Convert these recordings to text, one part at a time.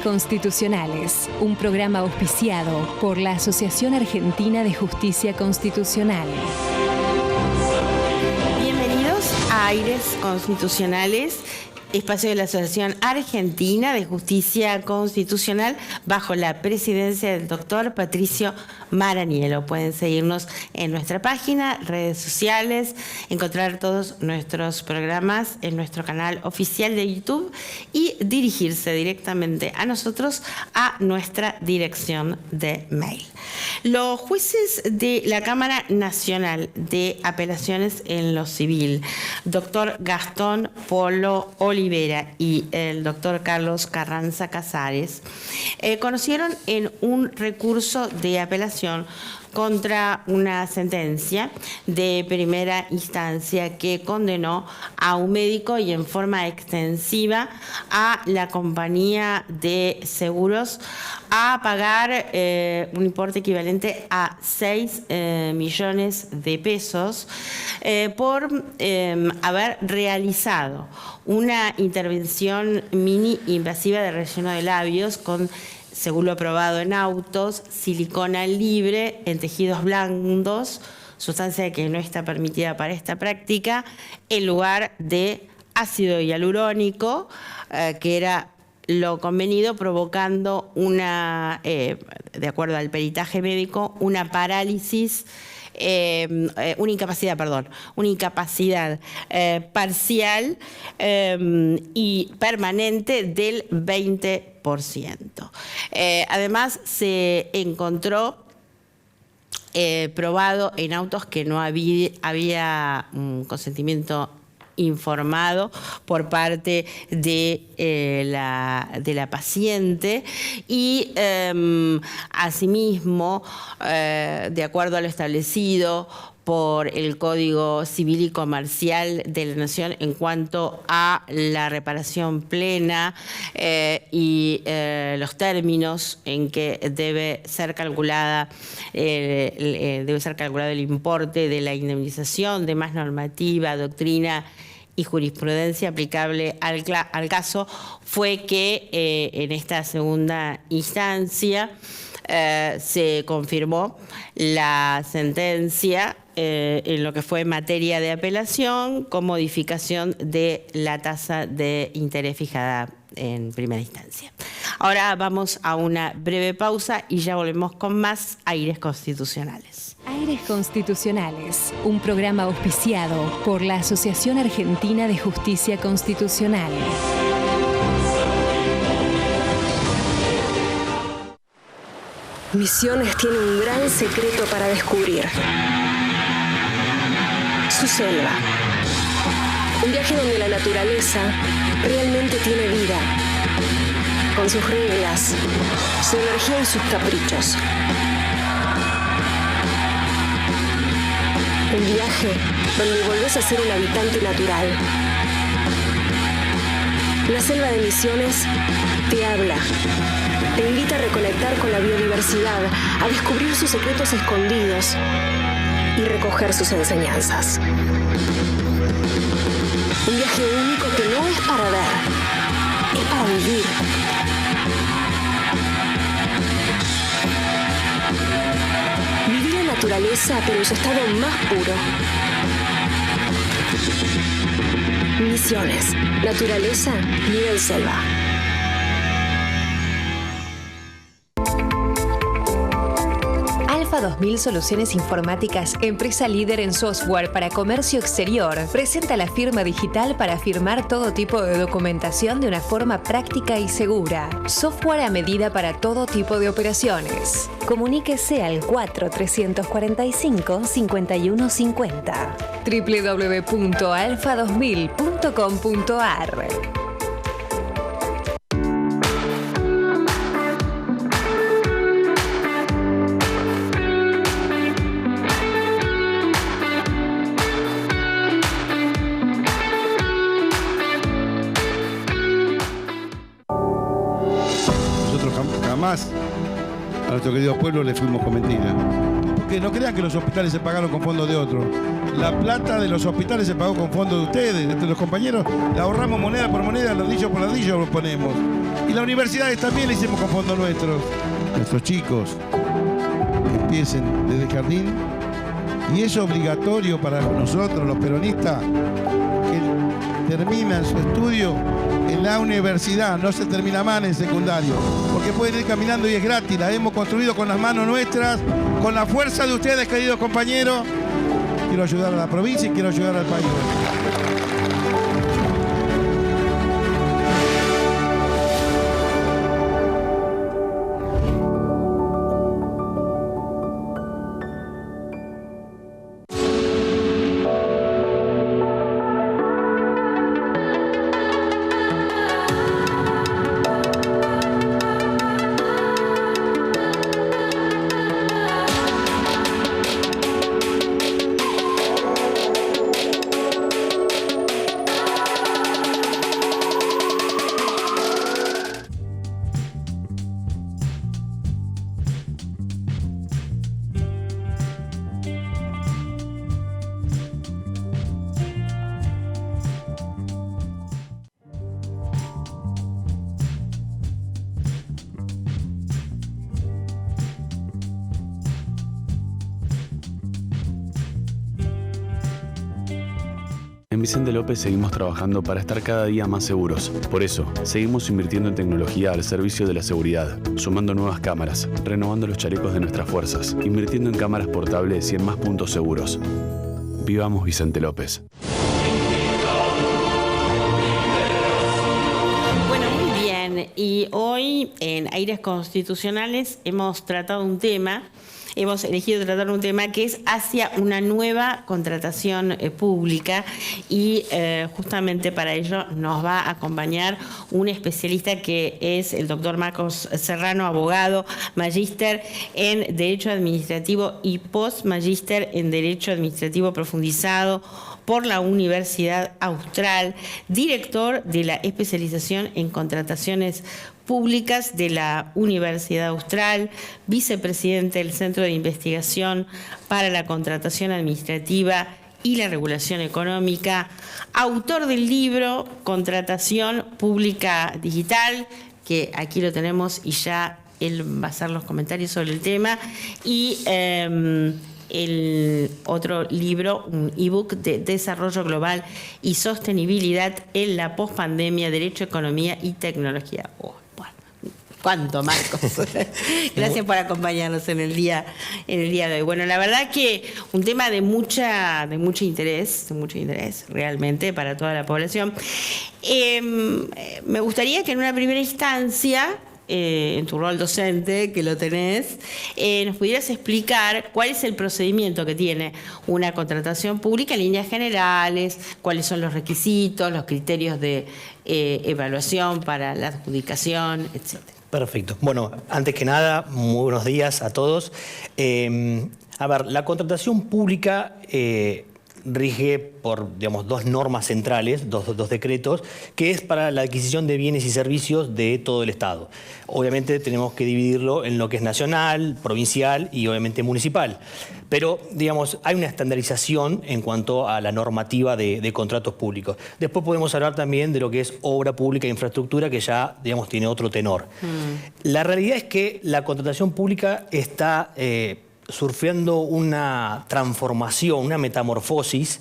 Constitucionales, un programa auspiciado por la Asociación Argentina de Justicia Constitucional. Bienvenidos a Aires Constitucionales, espacio de la Asociación Argentina de Justicia Constitucional bajo la presidencia del doctor Patricio Maraniello. Pueden seguirnos en nuestra página, redes sociales, encontrar todos nuestros programas en nuestro canal oficial de YouTube y dirigirse directamente a nosotros a nuestra dirección de mail. Los jueces de la Cámara Nacional de Apelaciones en lo Civil, doctor Gastón Polo Olivera y el doctor Carlos Carranza Casares, conocieron en un recurso de apelación contra una sentencia de primera instancia que condenó a un médico y en forma extensiva a la compañía de seguros a pagar un importe equivalente a 6 millones de pesos por haber realizado una intervención mini invasiva de relleno de labios con, según lo aprobado en autos, silicona libre en tejidos blandos, sustancia que no está permitida para esta práctica, en lugar de ácido hialurónico, que era lo convenido, provocando una, de acuerdo al peritaje médico, una parálisis, una incapacidad parcial y permanente del 20%. Además, se encontró probado en autos que no había un consentimiento informado por parte de la paciente y asimismo, de acuerdo a lo establecido por el Código Civil y Comercial de la Nación en cuanto a la reparación plena y los términos en que debe ser calculado el importe de la indemnización, de más normativa, doctrina y jurisprudencia aplicable al caso, fue que en esta segunda instancia se confirmó la sentencia en lo que fue materia de apelación con modificación de la tasa de interés fijada en primera instancia. Ahora vamos a una breve pausa y ya volvemos con más Aires Constitucionales. Aires Constitucionales, un programa auspiciado por la Asociación Argentina de Justicia Constitucional. Misiones tiene un gran secreto para descubrir. Su selva. Un viaje donde la naturaleza realmente tiene vida, con sus reglas, su energía y sus caprichos. Un viaje donde volvés a ser un habitante natural. La selva de Misiones te habla, te invita a reconectar con la biodiversidad, a descubrir sus secretos escondidos y recoger sus enseñanzas. Un viaje único que no es para ver, es para vivir. Vivir la naturaleza, pero en su estado más puro. Misiones. Naturaleza, nivel selva. Alfa 2000 Soluciones Informáticas, empresa líder en software para comercio exterior, presenta la firma digital para firmar todo tipo de documentación de una forma práctica y segura. Software a medida para todo tipo de operaciones. Comuníquese al 4345-5150. www.alfa2000.com.ar. Jamás a nuestro querido pueblo le fuimos con mentiras. porque no crean que los hospitales se pagaron con fondos de otros. La plata de los hospitales se pagó con fondos de ustedes, de los compañeros. La ahorramos moneda por moneda, ladrillo por ladrillo lo ponemos. Y las universidades también la hicimos con fondos nuestros. Nuestros chicos empiecen desde el jardín. Y es obligatorio para nosotros, los peronistas, que terminan su estudio en la universidad, no se termina más en secundario, porque pueden ir caminando y es gratis. La hemos construido con las manos nuestras, con la fuerza de ustedes, queridos compañeros. Quiero ayudar a la provincia y quiero ayudar al país. En Vicente López seguimos trabajando para estar cada día más seguros. Por eso, seguimos invirtiendo en tecnología al servicio de la seguridad, sumando nuevas cámaras, renovando los chalecos de nuestras fuerzas, invirtiendo en cámaras portables y en más puntos seguros. Vivamos Vicente López. Bueno, muy bien. Y hoy en Aires Constitucionales hemos elegido tratar un tema que es hacia una nueva contratación pública y justamente para ello nos va a acompañar un especialista que es el doctor Marcos Serrano, abogado, magíster en Derecho Administrativo y postmagíster en Derecho Administrativo profundizado por la Universidad Austral, director de la especialización en contrataciones públicas de la Universidad Austral, vicepresidente del Centro de Investigación para la Contratación Administrativa y la Regulación Económica, autor del libro Contratación Pública Digital, que aquí lo tenemos y ya él va a hacer los comentarios sobre el tema, y el otro libro, un ebook de Desarrollo Global y Sostenibilidad en la Postpandemia, Derecho, Economía y Tecnología. ¿Cuánto, Marcos? Gracias por acompañarnos en el día de hoy. Bueno, la verdad que un tema de mucho interés realmente para toda la población. Me gustaría que en una primera instancia, en tu rol docente, que lo tenés, nos pudieras explicar cuál es el procedimiento que tiene una contratación pública en líneas generales, cuáles son los requisitos, los criterios de evaluación para la adjudicación, etcétera. Perfecto. Bueno, antes que nada, muy buenos días a todos. A ver, la contratación pública rige por, digamos, dos normas centrales, dos decretos, que es para la adquisición de bienes y servicios de todo el Estado. Obviamente tenemos que dividirlo en lo que es nacional, provincial y obviamente municipal. Pero, digamos, hay una estandarización en cuanto a la normativa de contratos públicos. Después podemos hablar también de lo que es obra pública e infraestructura, que ya, digamos, tiene otro tenor. La realidad es que la contratación pública está surfeando una transformación, una metamorfosis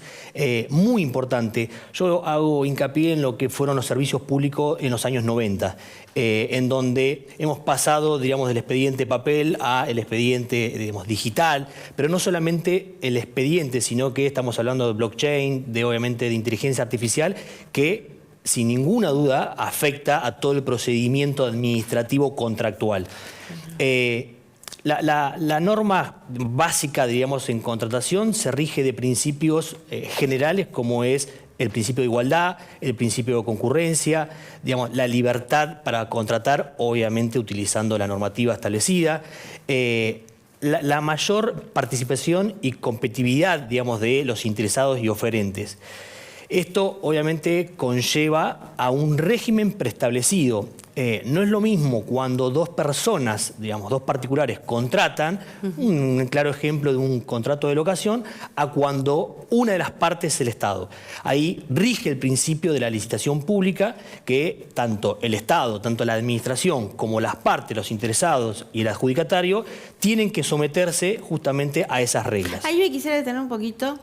muy importante. Yo hago hincapié en lo que fueron los servicios públicos en los años 90, en donde hemos pasado, digamos, del expediente papel al expediente, digamos, digital, pero no solamente el expediente, sino que estamos hablando de blockchain, obviamente de inteligencia artificial, que sin ninguna duda afecta a todo el procedimiento administrativo contractual. La norma básica, digamos, en contratación se rige de principios generales como es el principio de igualdad, el principio de concurrencia, digamos, la libertad para contratar, obviamente utilizando la normativa establecida, la mayor participación y competitividad, digamos, de los interesados y oferentes. Esto obviamente conlleva a un régimen preestablecido. no es lo mismo cuando dos personas, digamos, dos particulares contratan, un claro ejemplo de un contrato de locación, a cuando una de las partes es el Estado. Ahí rige el principio de la licitación pública, que tanto el Estado, tanto la administración, como las partes, los interesados y el adjudicatario, tienen que someterse justamente a esas reglas. Ahí me quisiera detener un poquito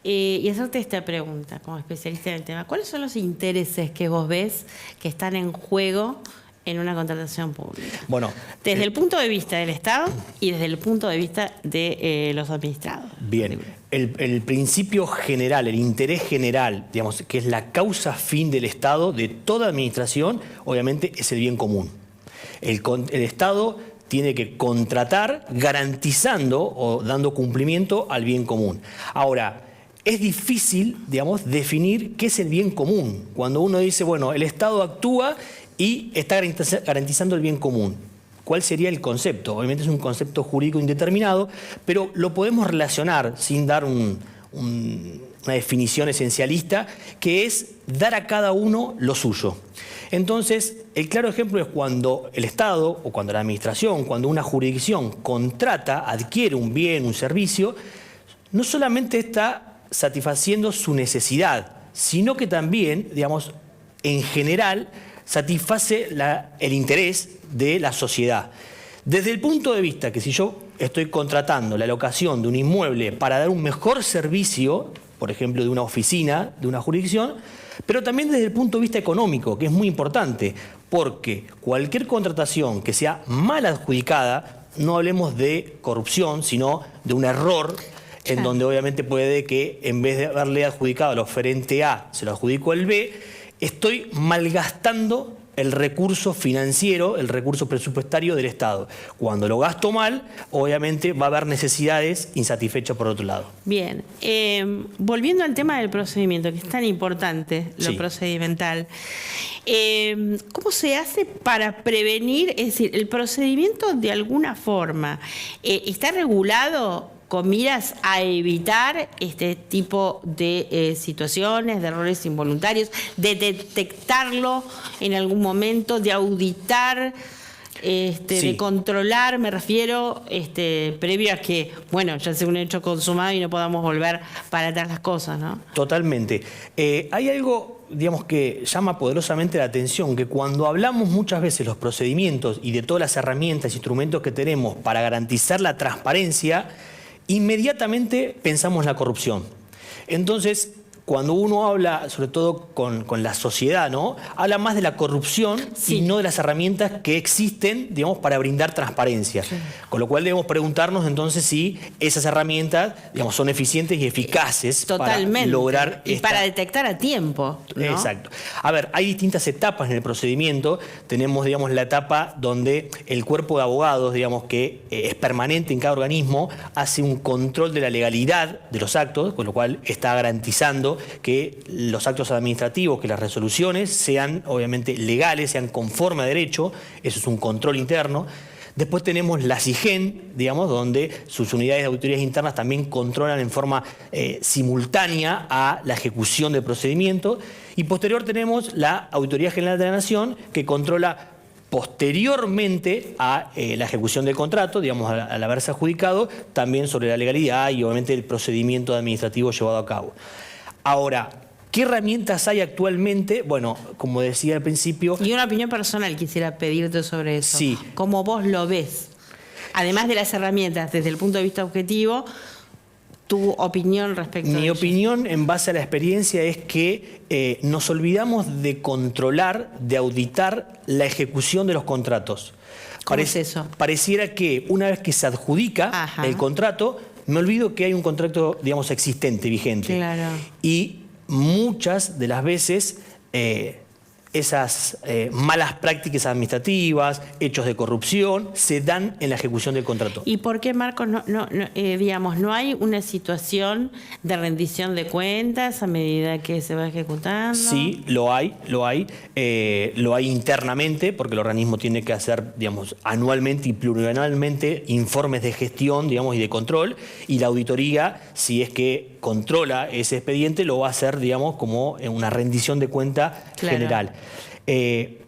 y hacerte esta pregunta como especialista en el tema. ¿Cuáles son los intereses que vos ves que están en juego en una contratación pública? Bueno, desde el punto de vista del Estado y desde el punto de vista de los administrados. Bien, el principio general, el interés general, digamos, que es la causa fin del Estado, de toda administración, obviamente es el bien común. El Estado tiene que contratar garantizando o dando cumplimiento al bien común. Ahora, es difícil, digamos, definir qué es el bien común. Cuando uno dice, bueno, el Estado actúa y está garantizando el bien común. ¿Cuál sería el concepto? Obviamente es un concepto jurídico indeterminado, pero lo podemos relacionar sin dar una definición esencialista, que es dar a cada uno lo suyo. Entonces, el claro ejemplo es cuando el Estado o cuando la administración, cuando una jurisdicción contrata, adquiere un bien, un servicio, no solamente está satisfaciendo su necesidad, sino que también, digamos, en general, satisface el interés de la sociedad. Desde el punto de vista que si yo estoy contratando la locación de un inmueble para dar un mejor servicio, por ejemplo, de una oficina, de una jurisdicción, pero también desde el punto de vista económico, que es muy importante, porque cualquier contratación que sea mal adjudicada, no hablemos de corrupción, sino de un error, en donde obviamente puede que en vez de haberle adjudicado al oferente A, se lo adjudico el B, estoy malgastando el recurso financiero, el recurso presupuestario del Estado. Cuando lo gasto mal, obviamente va a haber necesidades insatisfechas por otro lado. Bien, volviendo al tema del procedimiento, que es tan importante, lo Sí. procedimental, ¿cómo se hace para prevenir? Es decir, el procedimiento de alguna forma está regulado con miras a evitar este tipo de situaciones, de errores involuntarios, de detectarlo en algún momento, de auditar, Sí. de controlar, me refiero, previo a que, bueno, ya sea un hecho consumado y no podamos volver para atrás las cosas, ¿no? Totalmente. Hay algo, digamos, que llama poderosamente la atención, que cuando hablamos muchas veces los procedimientos y de todas las herramientas, instrumentos que tenemos para garantizar la transparencia, inmediatamente pensamos en la corrupción. Entonces, cuando uno habla, sobre todo con la sociedad, ¿no? Habla más de la corrupción Sí. y no de las herramientas que existen, digamos, para brindar transparencia. Sí. Con lo cual debemos preguntarnos entonces si esas herramientas, digamos, son eficientes y eficaces Totalmente. para lograr y para detectar a tiempo, ¿no? Exacto. A ver, hay distintas etapas en el procedimiento. Tenemos, digamos, la etapa donde el cuerpo de abogados, digamos, que es permanente en cada organismo, hace un control de la legalidad de los actos, con lo cual está garantizando que los actos administrativos, que las resoluciones sean obviamente legales, sean conforme a derecho. Eso es un control interno. Después tenemos la SIGEN, digamos, donde sus unidades de auditorías internas también controlan en forma simultánea a la ejecución del procedimiento. Y posterior tenemos la Auditoría General de la Nación, que controla posteriormente a la ejecución del contrato, digamos, al haberse adjudicado, también sobre la legalidad y obviamente el procedimiento administrativo llevado a cabo. Ahora, ¿qué herramientas hay actualmente? Bueno, como decía al principio... Y una opinión personal quisiera pedirte sobre eso. Sí. ¿Cómo vos lo ves? Además de las herramientas, desde el punto de vista objetivo, tu opinión respecto a Mi ello. opinión, en base a la experiencia, es que nos olvidamos de controlar, de auditar la ejecución de los contratos. ¿Cómo es eso? Pareciera que una vez que se adjudica Ajá. el contrato, me olvido que hay un contrato, digamos, existente, vigente. Claro. Y muchas de las veces esas malas prácticas administrativas, hechos de corrupción, se dan en la ejecución del contrato. ¿Y por qué, Marcos, digamos, no hay una situación de rendición de cuentas a medida que se va ejecutando? Sí, lo hay internamente, porque el organismo tiene que hacer, digamos, anualmente y plurianualmente informes de gestión, digamos, y de control, y la auditoría, si es que controla ese expediente, lo va a hacer, digamos, como una rendición de cuenta Claro. general.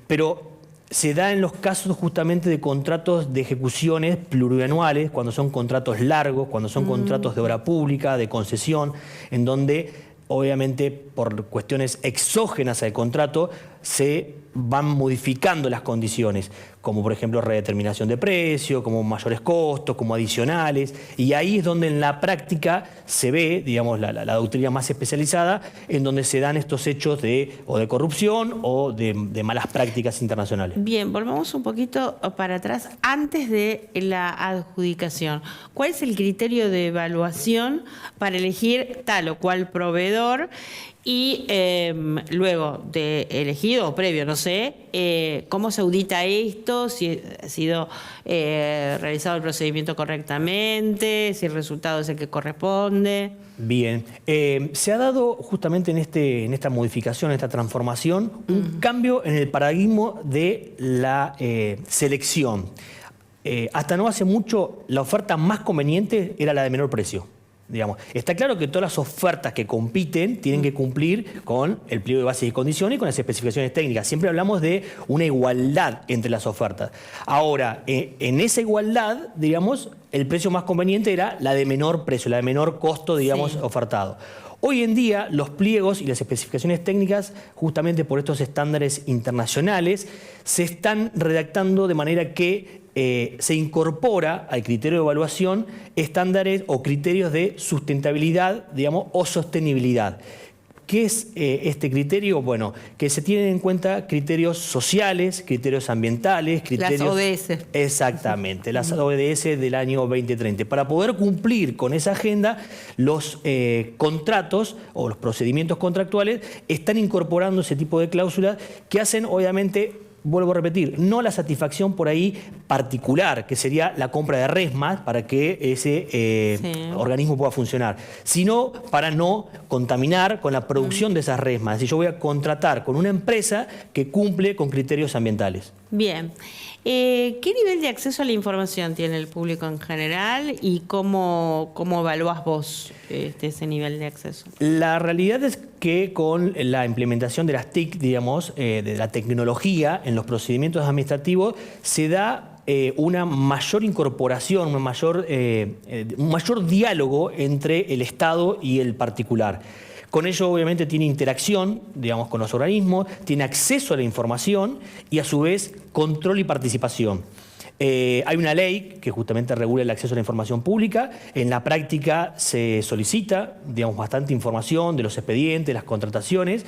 Pero se da en los casos justamente de contratos de ejecuciones plurianuales, cuando son contratos largos, cuando son contratos de obra pública, de concesión, en donde obviamente por cuestiones exógenas al contrato se van modificando las condiciones, como por ejemplo redeterminación de precio, como mayores costos, como adicionales, y ahí es donde en la práctica se ve, digamos, la doctrina más especializada, en donde se dan estos hechos o de corrupción o de malas prácticas internacionales. Bien, volvamos un poquito para atrás, antes de la adjudicación. ¿Cuál es el criterio de evaluación para elegir tal o cual proveedor? Y luego de elegido o previo, no sé, ¿cómo se audita esto? Si ha sido realizado el procedimiento correctamente, si el resultado es el que corresponde. Bien, se ha dado justamente en esta modificación, en esta transformación, un cambio en el paradigma de la selección. Hasta no hace mucho, la oferta más conveniente era la de menor precio. Digamos, está claro que todas las ofertas que compiten tienen que cumplir con el pliego de bases y condiciones y con las especificaciones técnicas. Siempre hablamos de una igualdad entre las ofertas. Ahora, en esa igualdad, digamos, el precio más conveniente era la de menor precio, la de menor costo, digamos, ofertado. Hoy en día, los pliegos y las especificaciones técnicas, justamente por estos estándares internacionales, se están redactando de manera que se incorpora al criterio de evaluación estándares o criterios de sustentabilidad, digamos, o sostenibilidad. ¿Qué es este criterio? Bueno, que se tienen en cuenta criterios sociales, criterios ambientales, criterios... Las ODS. Exactamente, las ODS del año 2030. Para poder cumplir con esa agenda, los contratos o los procedimientos contractuales están incorporando ese tipo de cláusulas que hacen, obviamente, vuelvo a repetir, no la satisfacción por ahí particular, que sería la compra de resmas para que ese organismo pueda funcionar, sino para no contaminar con la producción de esas resmas. Es decir, yo voy a contratar con una empresa que cumple con criterios ambientales. Bien. ¿Qué nivel de acceso a la información tiene el público en general y cómo evaluás vos ese nivel de acceso? La realidad es que con la implementación de las TIC, digamos, de la tecnología en los procedimientos administrativos, se da una mayor incorporación, un mayor diálogo entre el Estado y el particular. Con ello, obviamente, tiene interacción, digamos, con los organismos, tiene acceso a la información y, a su vez, control y participación. Hay una ley que justamente regula el acceso a la información pública. En la práctica se solicita, digamos, bastante información de los expedientes, las contrataciones.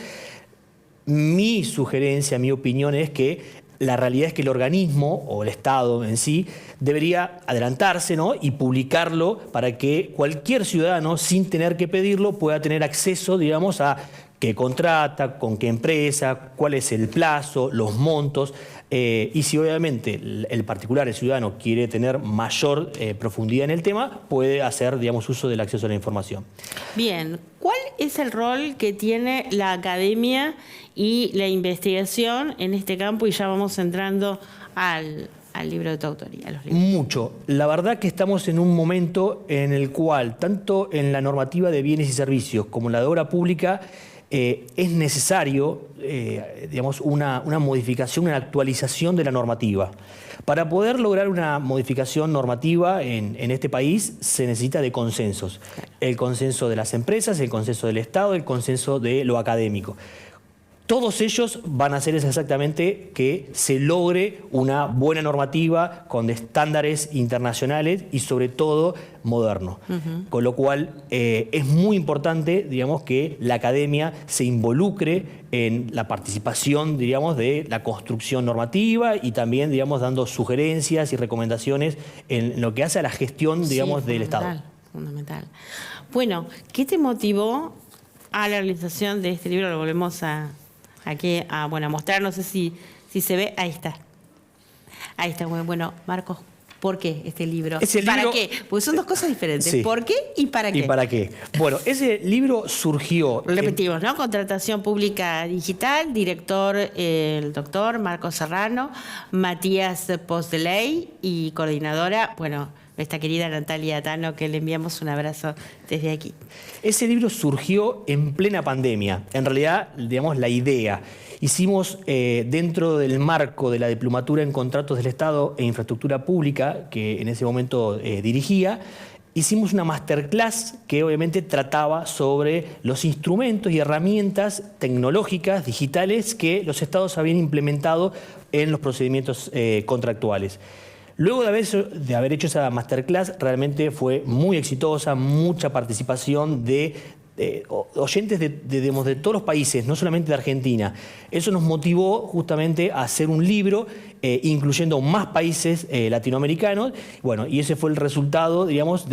Mi sugerencia, mi opinión es que la realidad es que el organismo o el Estado en sí debería adelantarse, ¿no?, y publicarlo para que cualquier ciudadano, sin tener que pedirlo, pueda tener acceso, digamos, a qué contrata, con qué empresa, cuál es el plazo, los montos. Y si obviamente el particular, el ciudadano, quiere tener mayor profundidad en el tema, puede hacer, digamos, uso del acceso a la información. Bien, ¿cuál es el rol que tiene la academia y la investigación en este campo? Y ya vamos entrando al libro de tu autoría. Los libros. Mucho. La verdad que estamos en un momento en el cual, tanto en la normativa de bienes y servicios como en la de obra pública, es necesario, digamos, una modificación, una actualización de la normativa. Para poder lograr una modificación normativa en este país se necesita de consensos. El consenso de las empresas, el consenso del Estado, el consenso de lo académico. Todos ellos van a hacer exactamente que se logre una buena normativa con estándares internacionales y sobre todo modernos. Con lo cual es muy importante, digamos, que la academia se involucre en la participación, digamos, de la construcción normativa y también, digamos, dando sugerencias y recomendaciones en lo que hace a la gestión, digamos, del Estado. Fundamental. Bueno, ¿qué te motivó a la realización de este libro? Lo volvemos aquí a mostrar, no sé si se ve, ahí está. Ahí está, bueno, Marcos, ¿por qué este libro? ¿Para qué? Porque son dos cosas diferentes. Sí. ¿Por qué y para qué? ¿Y para qué? Bueno, ese libro surgió... Repetimos, ¿no? Contratación Pública Digital, director el doctor Marcos Serrano, Matías Postdeley y coordinadora, bueno, nuestra querida Natalia Tano, que le enviamos un abrazo desde aquí. Ese libro surgió en plena pandemia. En realidad, digamos, la idea. Hicimos dentro del marco de la diplomatura en contratos del Estado e infraestructura pública, que en ese momento dirigía, hicimos una masterclass que obviamente trataba sobre los instrumentos y herramientas tecnológicas, digitales, que los estados habían implementado en los procedimientos contractuales. Luego de haber hecho esa masterclass, realmente fue muy exitosa, mucha participación de oyentes de todos los países, no solamente de Argentina. Eso nos motivó justamente a hacer un libro incluyendo más países latinoamericanos. Bueno, y ese fue el resultado, digamos,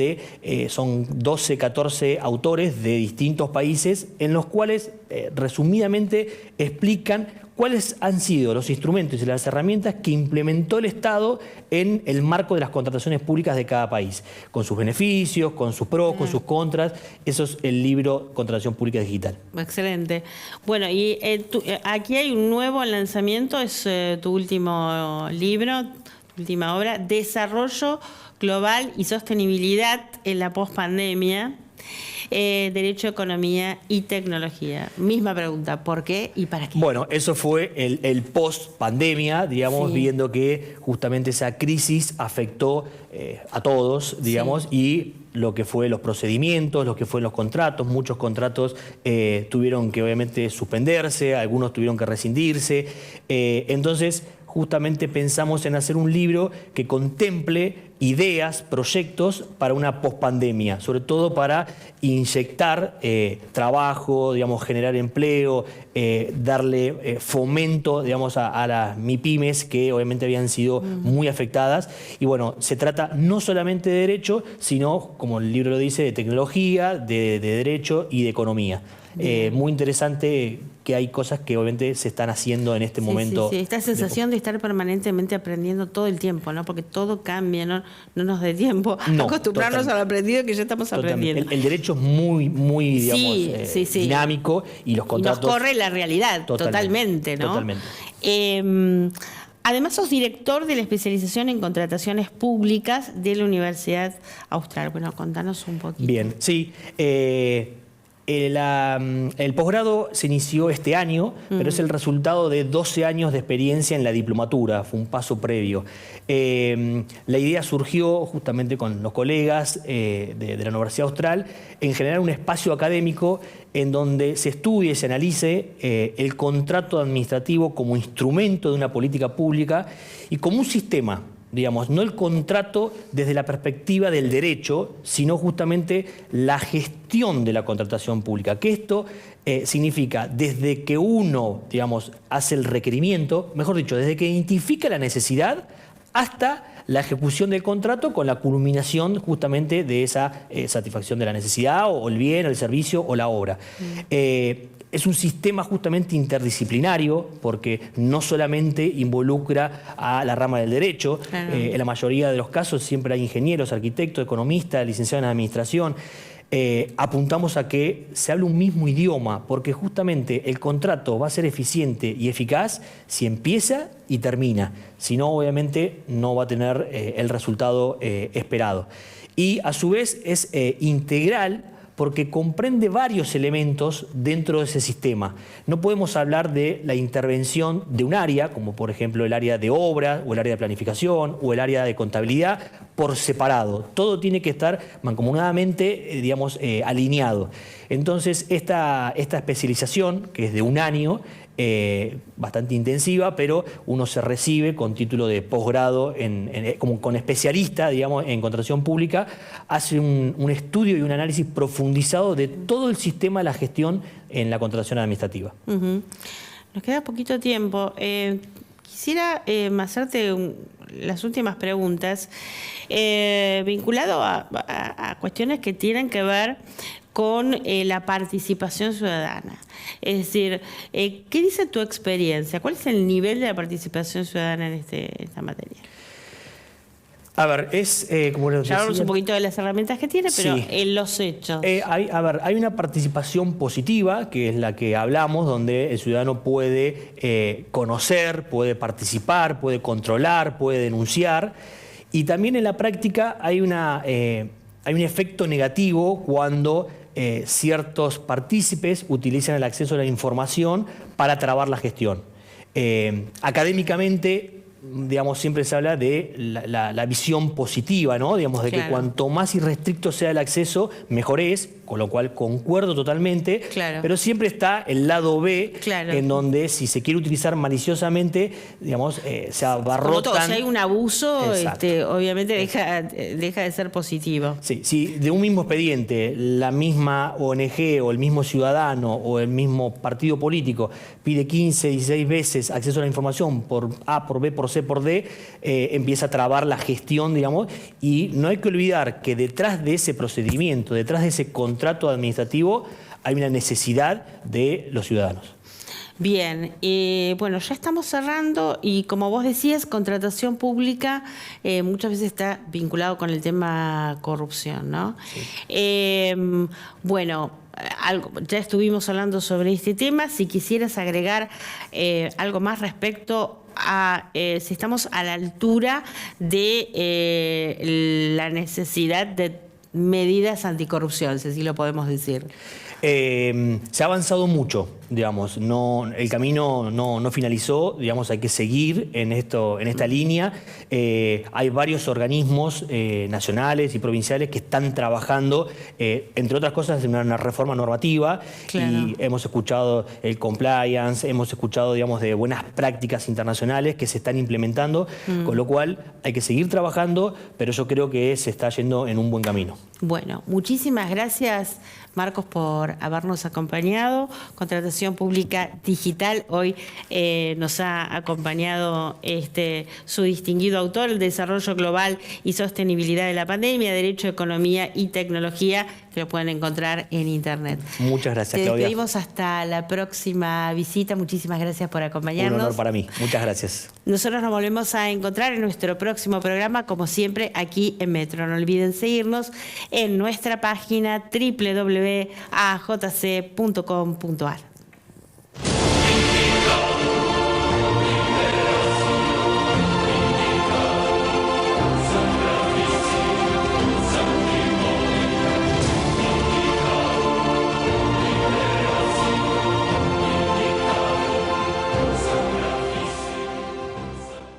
son 12, 14 autores de distintos países en los cuales resumidamente explican cuáles han sido los instrumentos y las herramientas que implementó el Estado en el marco de las contrataciones públicas de cada país, con sus beneficios, con sus pros, con sus contras. Eso es el libro Contratación Pública Digital. Excelente. Bueno, y aquí hay un nuevo lanzamiento, es tu último libro, tu última obra, Desarrollo Global y Sostenibilidad en la Postpandemia. Derecho, Economía y Tecnología. Misma pregunta, ¿por qué y para qué? Bueno, eso fue el post-pandemia, digamos, sí, viendo que justamente esa crisis afectó a todos, digamos, sí, y lo que fue los procedimientos, lo que fue los contratos. Muchos contratos tuvieron que obviamente suspenderse, algunos tuvieron que rescindirse. Entonces, justamente pensamos en hacer un libro que contemple ideas, proyectos para una pospandemia, sobre todo para inyectar trabajo, digamos, generar empleo, darle fomento, digamos, a las MIPYMES que obviamente habían sido muy afectadas. Y bueno, se trata no solamente de derecho, sino, como el libro lo dice, de tecnología, de derecho y de economía. Muy interesante que hay cosas que obviamente se están haciendo en este momento. Sí, esta sensación de estar permanentemente aprendiendo todo el tiempo, ¿no? Porque todo cambia, no nos dé tiempo acostumbrarnos al aprendido que ya estamos aprendiendo. El derecho es muy, digamos, dinámico y los contratos... Y nos corre la realidad, totalmente, ¿no? Totalmente. Además, sos director de la especialización en contrataciones públicas de la Universidad Austral. Bueno, contanos un poquito. Bien, sí. El posgrado se inició este año, pero es el resultado de 12 años de experiencia en la diplomatura, fue un paso previo. La idea surgió justamente con los colegas de la Universidad Austral en generar un espacio académico en donde se estudie y se analice el contrato administrativo como instrumento de una política pública y como un sistema. Digamos, no el contrato desde la perspectiva del derecho, sino justamente la gestión de la contratación pública. Que esto significa desde que uno, digamos, hace el requerimiento, mejor dicho, desde que identifica la necesidad hasta la ejecución del contrato con la culminación justamente de esa satisfacción de la necesidad o el bien, o el servicio o la obra. Es un sistema justamente interdisciplinario porque no solamente involucra a la rama del derecho, en la mayoría de los casos siempre hay ingenieros, arquitectos, economistas, licenciados en administración. Apuntamos a que se hable un mismo idioma porque justamente el contrato va a ser eficiente y eficaz si empieza y termina. Si no, obviamente no va a tener el resultado esperado. Y a su vez es integral porque comprende varios elementos dentro de ese sistema. No podemos hablar de la intervención de un área, como por ejemplo el área de obra, o el área de planificación, o el área de contabilidad, por separado. Todo tiene que estar mancomunadamente, digamos, alineado. Entonces, esta especialización, que es de un año, bastante intensiva, pero uno se recibe con título de posgrado como con especialista, digamos, en contratación pública, hace un estudio y un análisis profundizado de todo el sistema de la gestión en la contratación administrativa. Nos queda poquito tiempo. Quisiera hacerte las últimas preguntas vinculado a cuestiones que tienen que ver con la participación ciudadana. Es decir, ¿qué dice tu experiencia? ¿Cuál es el nivel de la participación ciudadana en esta materia? A ver, como les decía, ya hablamos un poquito de las herramientas que tiene, pero sí, en los hechos. Hay una participación positiva, que es la que hablamos, donde el ciudadano puede conocer, puede participar, puede controlar, puede denunciar. Y también en la práctica hay un efecto negativo cuando ciertos partícipes utilizan el acceso a la información para trabar la gestión. Académicamente, digamos, siempre se habla de la visión positiva, ¿no? Digamos, de que cuanto más irrestricto sea el acceso, mejor es, con lo cual concuerdo totalmente, pero siempre está el lado B, en donde si se quiere utilizar maliciosamente, digamos, se abarrotan... Como todo, si hay un abuso, obviamente deja de ser positivo. Sí, si de un mismo expediente la misma ONG o el mismo ciudadano o el mismo partido político pide 15, 16 veces acceso a la información por A, por B, por C, por D, empieza a trabar la gestión, digamos, y no hay que olvidar que detrás de ese procedimiento, detrás de ese contrato administrativo, hay una necesidad de los ciudadanos. Bien, bueno, ya estamos cerrando y como vos decías, contratación pública muchas veces está vinculado con el tema corrupción, ¿no? Sí. Bueno, ya estuvimos hablando sobre este tema. Si quisieras agregar algo más respecto a si estamos a la altura de la necesidad de medidas anticorrupción, si así lo podemos decir. Se ha avanzado mucho, digamos, el camino no finalizó, digamos, hay que seguir en esta línea. Hay varios organismos nacionales y provinciales que están trabajando, entre otras cosas, en una reforma normativa, y hemos escuchado el compliance, hemos escuchado, digamos, de buenas prácticas internacionales que se están implementando, con lo cual hay que seguir trabajando, pero yo creo que se está yendo en un buen camino. Bueno, muchísimas gracias, Marcos, por habernos acompañado. Contratación Pública Digital. Hoy nos ha acompañado su distinguido autor, el Desarrollo Global y Sostenibilidad de la Pandemia, Derecho, Economía y Tecnología, que lo pueden encontrar en Internet. Muchas gracias, Te Claudia. despedimos hasta la próxima visita. Muchísimas gracias por acompañarnos. Un honor para mí. Muchas gracias. Nosotros nos volvemos a encontrar en nuestro próximo programa, como siempre, aquí en Metro. No olviden seguirnos en nuestra página www.ajc.com.ar.